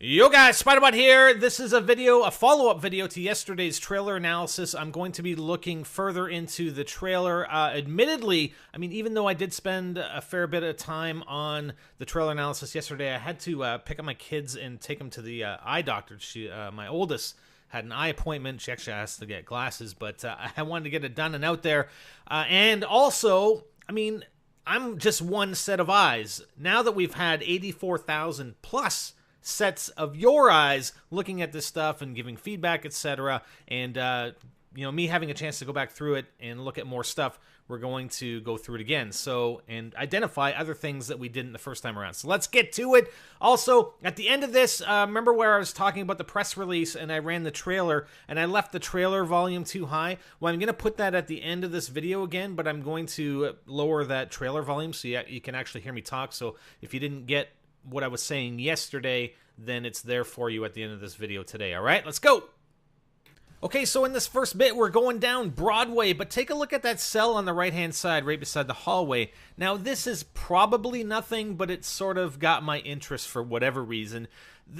Yo guys, Spiderbot here. This is a follow-up video to yesterday's trailer analysis. I'm going to be looking further into the trailer. Admittedly, I mean, even though I did spend a fair bit of time on the trailer analysis yesterday, I had to pick up my kids and take them to the eye doctor. My oldest had an eye appointment. She actually has to get glasses, but I wanted to get it done and out there. And also, I mean, I'm just one set of eyes. Now that we've had 84,000 plus sets of your eyes looking at this stuff and giving feedback, etc., and me having a chance to go back through it and look at more stuff, we're going to go through it again, and identify other things that we didn't the first time around. So let's get to it. Also, at the end of this, remember where I was talking about the press release and I ran the trailer and I left the trailer volume too high? Well, I'm going to put that at the end of this video again, but I'm going to lower that trailer volume so you can actually hear me talk. So if you didn't get what I was saying yesterday, then it's there for you at the end of this video today. All right, let's go. Okay, so in this first bit, we're going down Broadway, but take a look at that cell on the right-hand side right beside the hallway. Now, this is probably nothing, but it sort of got my interest for whatever reason.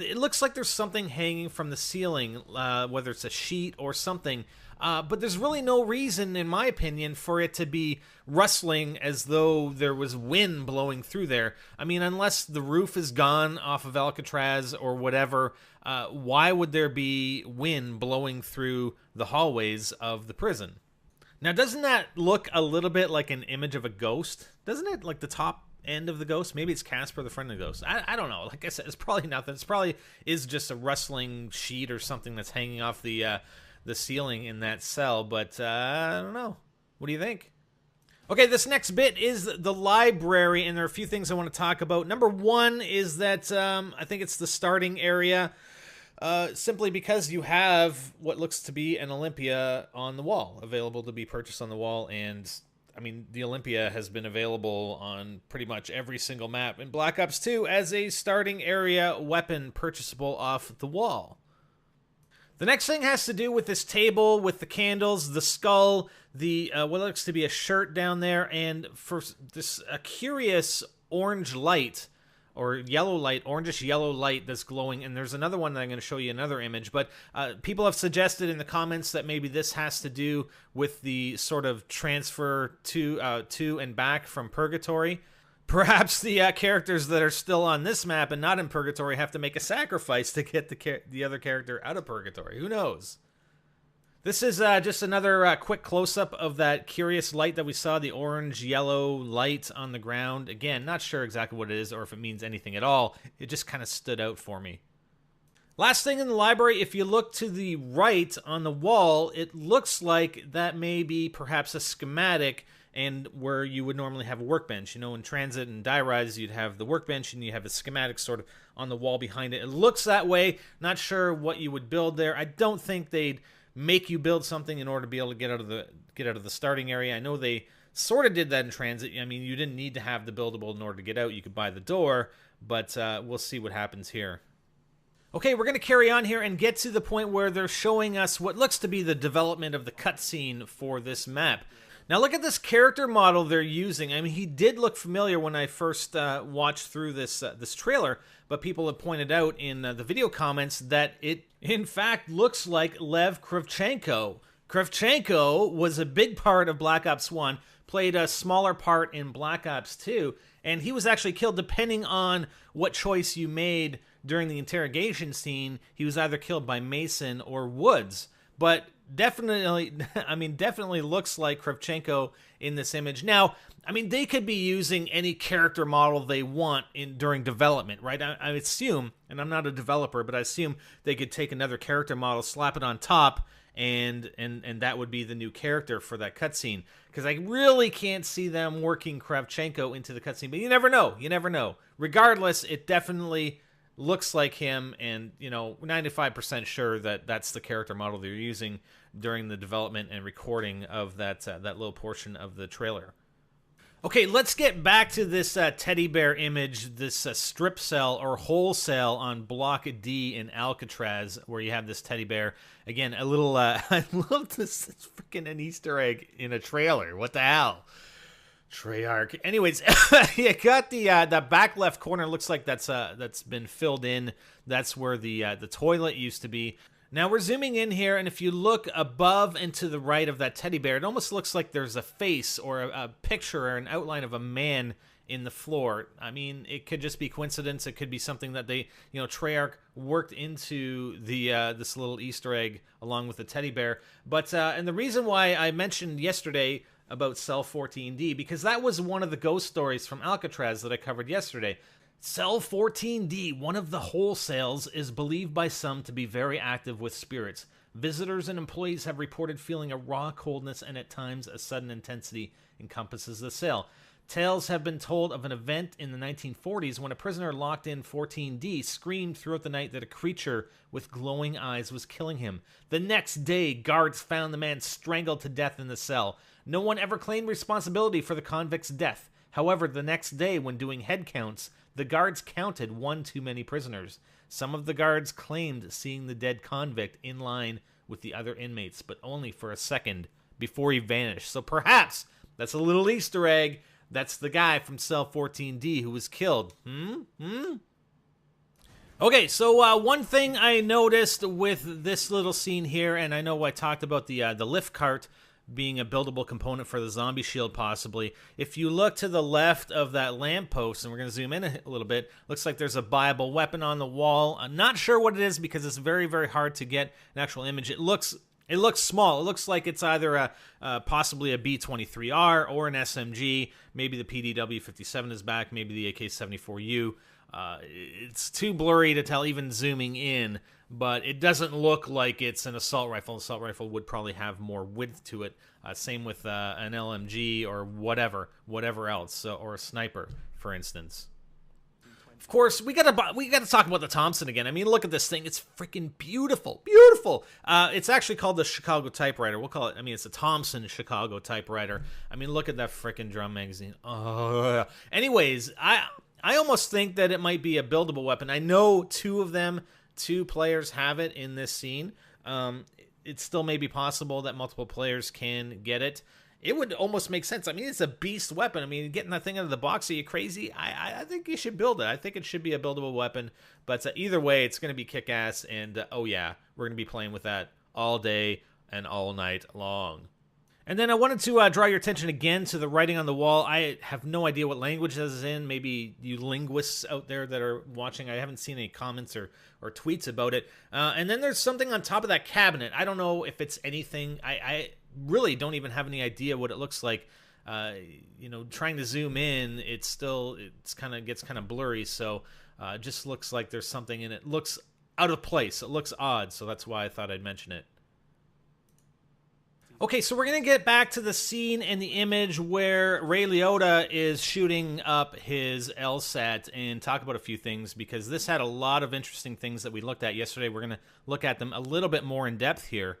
It looks like there's something hanging from the ceiling, whether it's a sheet or something. But there's really no reason, in my opinion, for it to be rustling as though there was wind blowing through there. I mean, unless the roof is gone off of Alcatraz or whatever, why would there be wind blowing through the hallways of the prison? Now, doesn't that look a little bit like an image of a ghost? Doesn't it, like the top end of the ghost? Maybe it's Casper, the friend of the ghost. I don't know. Like I said, it's probably nothing. It's probably is just a rustling sheet or something that's hanging off the ceiling in that cell, but I don't know. What do you think? Okay, this next bit is the library, and there are a few things I want to talk about. Number one is that I think it's the starting area, simply because you have what looks to be an Olympia on the wall, available to be purchased on the wall, and I mean, the Olympia has been available on pretty much every single map in Black Ops 2 as a starting area weapon purchasable off the wall. The next thing has to do with this table, with the candles, the skull, the what looks to be a shirt down there, and for this a curious orange light, or yellow light, orangish yellow light that's glowing. And there's another one that I'm going to show you another image, but people have suggested in the comments that maybe this has to do with the sort of transfer to and back from Purgatory. Perhaps the characters that are still on this map and not in Purgatory have to make a sacrifice to get the other character out of Purgatory. Who knows? This is just another quick close-up of that curious light that we saw, the orange-yellow light on the ground. Again, not sure exactly what it is or if it means anything at all. It just kind of stood out for me. Last thing in the library, if you look to the right on the wall, it looks like that may be perhaps a schematic and where you would normally have a workbench. You know, in Transit and Die Rise, you'd have the workbench and you have a schematic sort of on the wall behind it. It looks that way. Not sure what you would build there. I don't think they'd make you build something in order to be able to get out of the starting area. I know they sort of did that in Transit. I mean, you didn't need to have the buildable in order to get out. You could buy the door, but we'll see what happens here. Okay, we're going to carry on here and get to the point where they're showing us what looks to be the development of the cutscene for this map. Now look at this character model they're using. I mean, he did look familiar when I first watched through this trailer, but people have pointed out in the video comments that it, in fact, looks like Lev Kravchenko. Kravchenko was a big part of Black Ops 1, played a smaller part in Black Ops 2, and he was actually killed depending on what choice you made during the interrogation scene. He was either killed by Mason or Woods, but definitely looks like Kravchenko in this image. Now, I mean, they could be using any character model they want during development, right? I assume, and I'm not a developer, but I assume they could take another character model, slap it on top, and that would be the new character for that cutscene. Because I really can't see them working Kravchenko into the cutscene, but you never know. You never know. Regardless, it definitely looks like him, and 95% sure that that's the character model they're using during the development and recording of that little portion of the trailer. Okay, let's get back to this teddy bear image, this strip cell or wholesale on Block D in Alcatraz, where you have this teddy bear. Again, a little, I love this. It's freaking an Easter egg in a trailer. What the hell? Treyarch. Anyways, you got the back left corner. Looks like that's been filled in. That's where the toilet used to be. Now we're zooming in here, and if you look above and to the right of that teddy bear, it almost looks like there's a face or a picture or an outline of a man in the floor. I mean, it could just be coincidence. It could be something that they, Treyarch worked into the this little Easter egg along with the teddy bear. But and the reason why I mentioned yesterday about Cell 14D, because that was one of the ghost stories from Alcatraz that I covered yesterday. Cell 14D, one of the wholesales, is believed by some to be very active with spirits. Visitors and employees have reported feeling a raw coldness, and at times a sudden intensity encompasses the cell. Tales have been told of an event in the 1940s when a prisoner locked in 14D screamed throughout the night that a creature with glowing eyes was killing him. The next day, guards found the man strangled to death in the cell. No one ever claimed responsibility for the convict's death. However, the next day, when doing head counts, the guards counted one too many prisoners. Some of the guards claimed seeing the dead convict in line with the other inmates, but only for a second before he vanished. So perhaps that's a little Easter egg. That's the guy from Cell 14D who was killed. Okay, so one thing I noticed with this little scene here, and I know I talked about the lift cart being a buildable component for the zombie shield possibly. If you look to the left of that lamppost, and we're going to zoom in a little bit, looks like there's a buyable weapon on the wall. I'm not sure what it is because it's very, very hard to get an actual image. It looks small. It looks like it's either possibly a B-23R or an SMG. Maybe the PDW-57 is back. Maybe the AK-74U. It's too blurry to tell even zooming in, but it doesn't look like it's an assault rifle. An assault rifle would probably have more width to it. Same with an LMG or whatever else, or a sniper, for instance. Of course, we gotta talk about the Thompson again. I mean, look at this thing; it's freaking beautiful, beautiful. It's actually called the Chicago typewriter. We'll call it. I mean, it's a Thompson Chicago typewriter. I mean, look at that freaking drum magazine. Oh, anyways, I almost think that it might be a buildable weapon. I know two players have it in this scene. It still may be possible that multiple players can get it. It would almost make sense. I mean, it's a beast weapon. I mean, getting that thing out of the box, are you crazy? I think you should build it. I think it should be a buildable weapon. But either way, it's going to be kick-ass. And, oh yeah, we're going to be playing with that all day and all night long. And then I wanted to draw your attention again to the writing on the wall. I have no idea what language this is in. Maybe you linguists out there that are watching, I haven't seen any comments or tweets about it. And then there's something on top of that cabinet. I don't know if it's anything. I really don't even have any idea what it looks like. Trying to zoom in, gets kind of blurry. So it just looks like there's something in it. It looks out of place. It looks odd. So that's why I thought I'd mention it. Okay, so we're going to get back to the scene and the image where Ray Liotta is shooting up his LSAT and talk about a few things, because this had a lot of interesting things that we looked at yesterday. We're going to look at them a little bit more in depth here.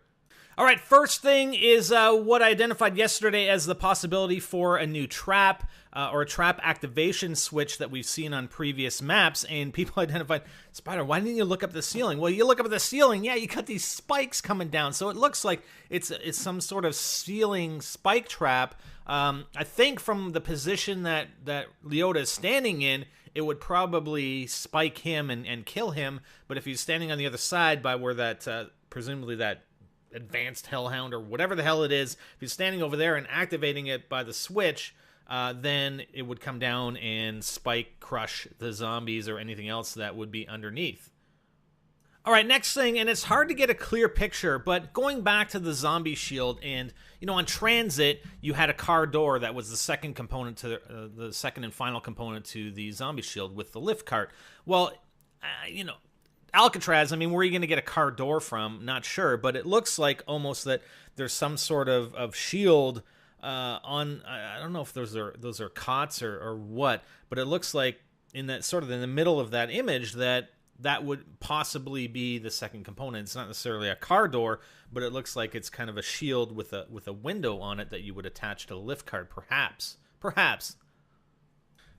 All right, first thing is what I identified yesterday as the possibility for a new trap or a trap activation switch that we've seen on previous maps, and people identified, Spider, why didn't you look up the ceiling? Well, you look up at the ceiling, yeah, you got these spikes coming down, so it looks like it's some sort of ceiling spike trap. I think from the position that Liotta is standing in, it would probably spike him and kill him, but if he's standing on the other side by where that, presumably that advanced hellhound or whatever the hell it is, if he's standing over there and activating it by the switch, then it would come down and spike crush the zombies or anything else that would be underneath. All right, next thing, and it's hard to get a clear picture, but going back to the zombie shield, and on Transit you had a car door that was the second component to the second and final component to the zombie shield with the lift cart. Well, Alcatraz, I mean, where are you going to get a car door from? Not sure, but it looks like almost that there's some sort of shield on. I don't know if those are cots or what, but it looks like in the middle of that image that would possibly be the second component. It's not necessarily a car door, but it looks like it's kind of a shield with a window on it that you would attach to the lift cart, perhaps.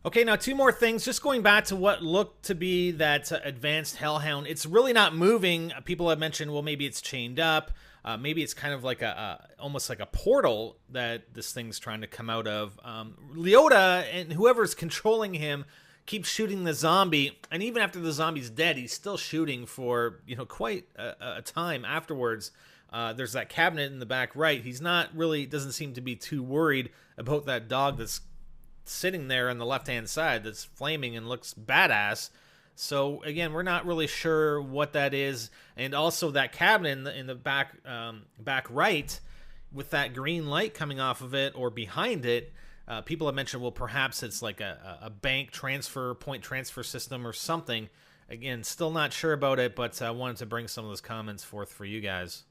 Okay, now two more things. Just going back to what looked to be that advanced Hellhound. It's really not moving. People have mentioned, well, maybe it's chained up. Maybe it's kind of like almost like a portal that this thing's trying to come out of. Leota and whoever's controlling him keeps shooting the zombie, and even after the zombie's dead, he's still shooting for, you know, quite a time afterwards. There's that cabinet in the back right. He's not really, doesn't seem to be too worried about that dog that's sitting there on the left-hand side that's flaming and looks badass. So again, we're not really sure what that is. And also that cabinet in the back right with that green light coming off of it or behind it. People have mentioned, well, perhaps it's like a bank point transfer system or something. Again, still not sure about it, but I wanted to bring some of those comments forth for you guys.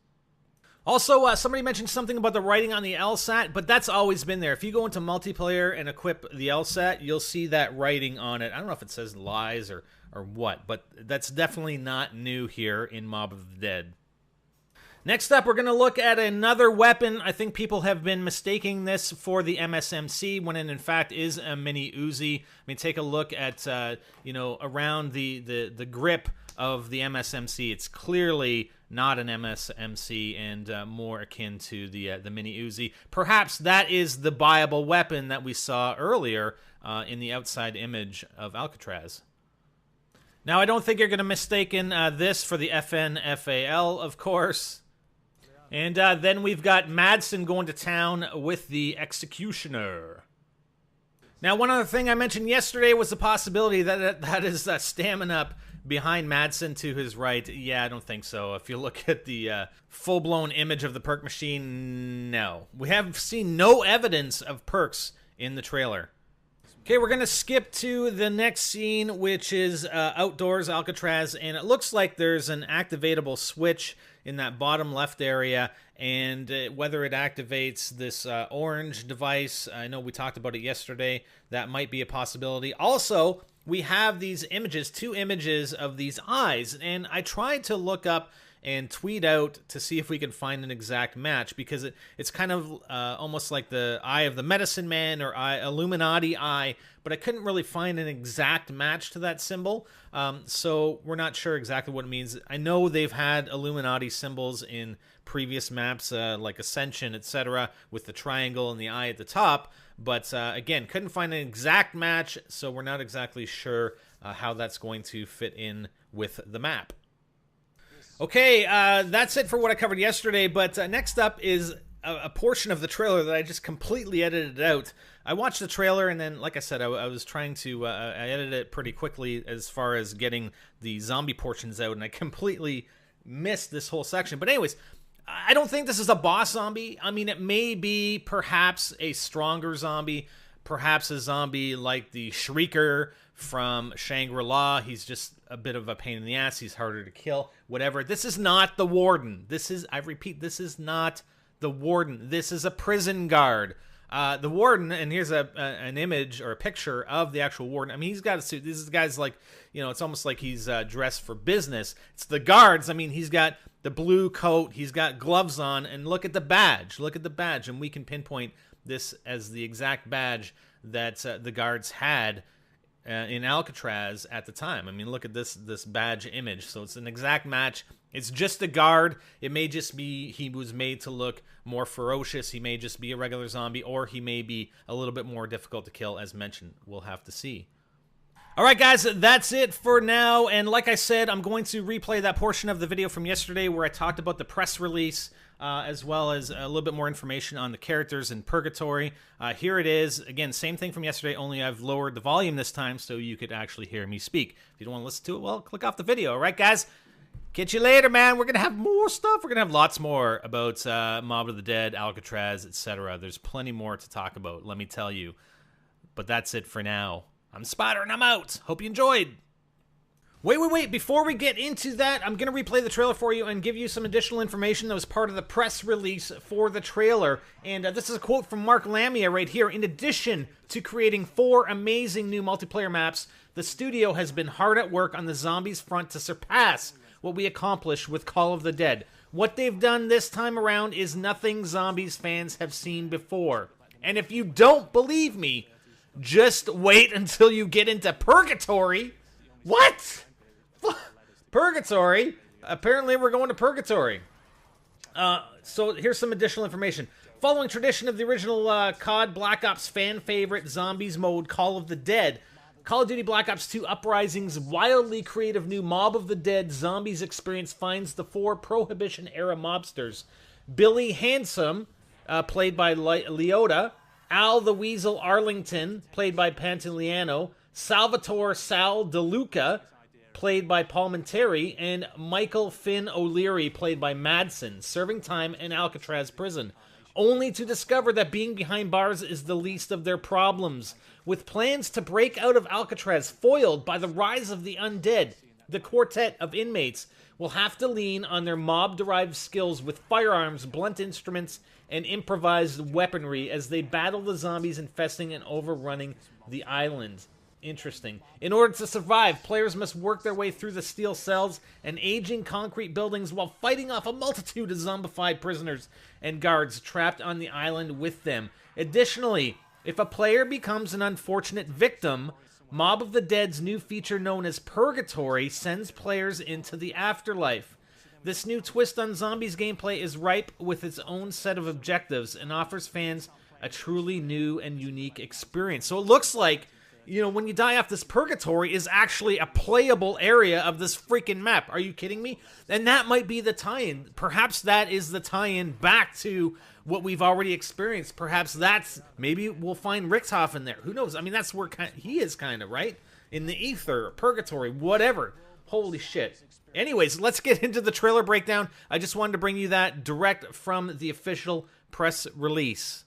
Also, somebody mentioned something about the writing on the LSAT, but that's always been there. If you go into multiplayer and equip the LSAT, you'll see that writing on it. I don't know if it says lies or what, but that's definitely not new here in Mob of the Dead. Next up, we're going to look at another weapon. I think people have been mistaking this for the MSMC when it in fact is a mini Uzi. I mean, take a look at, you know, around the grip of the MSMC. It's clearly not an MSMC and more akin to the mini Uzi. Perhaps that is the buyable weapon that we saw earlier in the outside image of Alcatraz. Now, I don't think you're going to mistaken this for the FNFAL, of course. And then we've got Madsen going to town with the Executioner. Now, one other thing I mentioned yesterday was the possibility that is stemming up behind Madsen to his right. Yeah, I don't think so. If you look at the full-blown image of the perk machine, no. We have seen no evidence of perks in the trailer. Okay, we're going to skip to the next scene, which is outdoors Alcatraz, and it looks like there's an activatable switch in that bottom left area, and whether it activates this orange device, I know we talked about it yesterday, that might be a possibility. Also, we have these images, 2 images of these eyes, and I tried to look up and tweet out to see if we can find an exact match, because it's kind of almost like the eye of the medicine man or Illuminati eye, but I couldn't really find an exact match to that symbol, so we're not sure exactly what it means. I know they've had Illuminati symbols in previous maps like Ascension, etc., with the triangle and the eye at the top, but again, couldn't find an exact match, so we're not exactly sure how that's going to fit in with the map. Okay, that's it for what I covered yesterday, but next up is a portion of the trailer that I just completely edited out. I watched the trailer, and then, like I said, I was trying to, I edited it pretty quickly as far as getting the zombie portions out, and I completely missed this whole section. But anyways, I don't think this is a boss zombie. I mean, it may be perhaps a stronger zombie, perhaps a zombie like the Shrieker from Shangri-La. He's just a bit of a pain in the ass. He's harder to kill, whatever. This is not the Warden. This is, I repeat, this is not the Warden. This is a prison guard. The Warden, and here's an image or a picture of the actual Warden. I mean, he's got a suit. This guy's like, you know, it's almost like he's dressed for business. It's the guards. I mean, he's got the blue coat. He's got gloves on, and look at the badge. Look at the badge, and we can pinpoint this as the exact badge that the guards had in Alcatraz at the time. I mean, look at this badge image. So it's an exact match. It's just a guard. It may just be he was made to look more ferocious. He may just be a regular zombie, or he may be a little bit more difficult to kill, as mentioned. We'll have to see. All right, guys, that's it for now. And like I said, I'm going to replay that portion of the video from yesterday where I talked about the press release, as well as a little bit more information on the characters in Purgatory. Here it is. Again, same thing from yesterday, only I've lowered the volume this time so you could actually hear me speak. If you don't want to listen to it, well, click off the video. All right, guys? Catch you later, man. We're going to have more stuff. We're going to have lots more about Mob of the Dead, Alcatraz, etc. There's plenty more to talk about, let me tell you. But that's it for now. I'm Spider, and I'm out. Hope you enjoyed. Wait. Before we get into that, I'm going to replay the trailer for you and give you some additional information that was part of the press release for the trailer. And this is a quote from Mark Lamia right here. In addition to creating 4 amazing new multiplayer maps, the studio has been hard at work on the zombies front to surpass what we accomplished with Call of the Dead. What they've done this time around is nothing zombies fans have seen before. And if you don't believe me, Just wait until you get into Purgatory. What? Purgatory? Apparently we're going to Purgatory. So here's some additional information. Following tradition of the original COD Black Ops fan favorite Zombies mode, Call of the Dead, Call of Duty Black Ops 2 Uprising's wildly creative new Mob of the Dead Zombies experience finds the 4 Prohibition-era mobsters. Billy Handsome, played by Leota, Al the Weasel Arlington, played by Pantoliano, Salvatore Sal DeLuca, played by Paul Menteri, and Michael Finn O'Leary, played by Madsen, serving time in Alcatraz prison, only to discover that being behind bars is the least of their problems. With plans to break out of Alcatraz foiled by the rise of the undead, the quartet of inmates will have to lean on their mob-derived skills with firearms, blunt instruments, and improvised weaponry as they battle the zombies infesting and overrunning the island. Interesting. In order to survive, players must work their way through the steel cells and aging concrete buildings while fighting off a multitude of zombified prisoners and guards trapped on the island with them. Additionally, if a player becomes an unfortunate victim, Mob of the Dead's new feature known as Purgatory sends players into the afterlife. This new twist on zombies gameplay is ripe with its own set of objectives and offers fans a truly new and unique experience. So it looks like, you know, when you die off, this Purgatory is actually a playable area of this freaking map. Are you kidding me? And that might be the tie-in. Perhaps that is the tie-in back to what we've already experienced. Perhaps that's, maybe we'll find Richthofen there. Who knows? I mean, that's where he is kind of, right? In the ether, Purgatory, whatever. Holy shit. Anyways, let's get into the trailer breakdown. I just wanted to bring you that direct from the official press release.